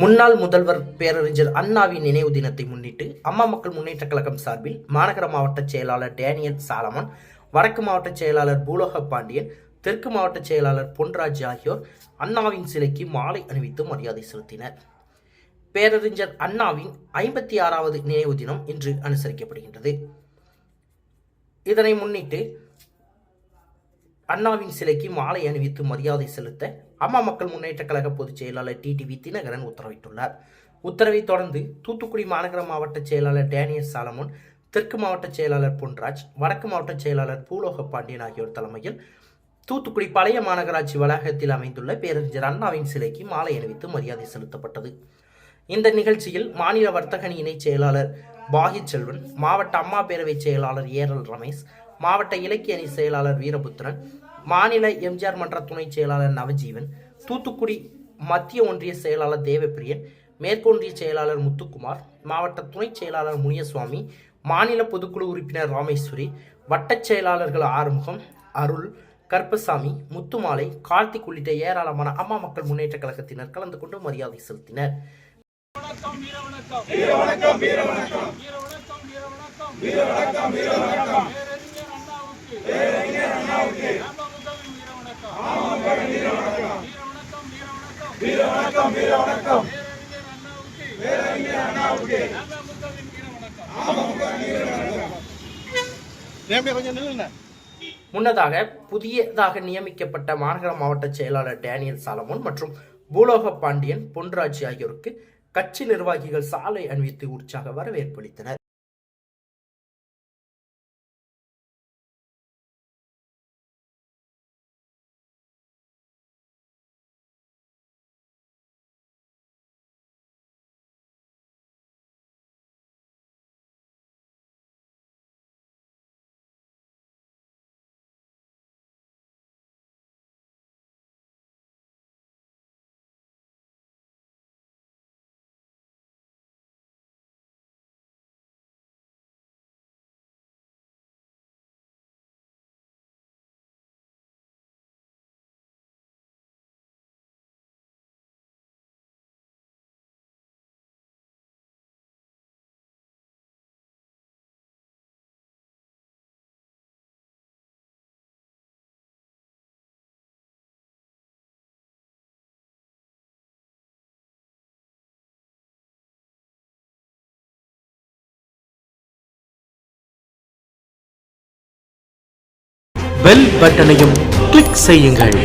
முன்னாள் முதல்வர் பேரறிஞர் அண்ணாவின் நினைவு தினத்தை முன்னிட்டு அம்மா மக்கள் முன்னேற்ற கழகம் சார்பில் மாநகர மாவட்ட செயலாளர் டேனியல் சாலமன், வடக்கு மாவட்ட செயலாளர் பூலோக பாண்டியன், தெற்கு மாவட்ட செயலாளர் பொன்ராஜ் ஆகியோர் அண்ணாவின் சிலைக்கு மாலை அணிவித்து மரியாதை செலுத்தினர். பேரறிஞர் அண்ணாவின் 56வது நினைவு தினம் இன்று அனுசரிக்கப்படுகின்றது. இதனை முன்னிட்டு அண்ணாவின் சிலைக்கு மாலை அணிவித்து மரியாதை செலுத்த அம்மா மக்கள் முன்னேற்ற கழக பொதுச் செயலாளர் டிடிவி தினகரன் உத்தரவிட்டுள்ளார். உத்தரவை தொடர்ந்து தூத்துக்குடி மாநகர மாவட்ட செயலாளர் டேனியல் சாலமன், தெற்கு மாவட்ட செயலாளர் பொன்ராஜ், வடக்கு மாவட்ட செயலாளர் பூலோக பாண்டியன் ஆகியோர் தலைமையில் தூத்துக்குடி பழைய மாநகராட்சி வளாகத்தில் அமைந்துள்ள பேரறிஞர் அண்ணாவின் சிலைக்கு மாலை அணிவித்து மரியாதை செலுத்தப்பட்டது. இந்த நிகழ்ச்சியில் மாநில வர்த்தக இணை செயலாளர் பாகித் செல்வன், மாவட்ட அம்மா பேரவை செயலாளர் ஏரல் ரமேஷ், மாவட்ட இலக்கிய அணி செயலாளர் வீரபுத்திரன், மாநில எம்ஜிஆர் மன்ற துணை செயலாளர் நவஜீவன், தூத்துக்குடி மத்திய ஒன்றிய செயலாளர் தேவப்பிரியன், மேற்கொன்றிய செயலாளர் முத்துக்குமார், மாவட்ட துணை செயலாளர் முனியசுவாமி, மாநில பொதுக்குழு உறுப்பினர் ராமேஸ்வரி, வட்டச் செயலாளர்கள் ஆறுமுகம், அருள், கருப்பசாமி, முத்துமாலை, கார்த்திக் உள்ளிட்ட ஏராளமான அம்மா மக்கள் முன்னேற்ற கழகத்தினர் கலந்து கொண்டு மரியாதை செலுத்தினர். முன்னதாக புதியதாக நியமிக்கப்பட்ட மாநகர மாவட்ட செயலாளர் டேனியல் சாலமன் மற்றும் பூலோக பாண்டியன், பொன்ராஜ் ஆகியோருக்கு கட்சி நிர்வாகிகள் சாலை அணிவித்து உற்சாக வரவேற்பு அளித்தனர். பெல் பட்டனையும் கிளிக் செய்யுங்கள்.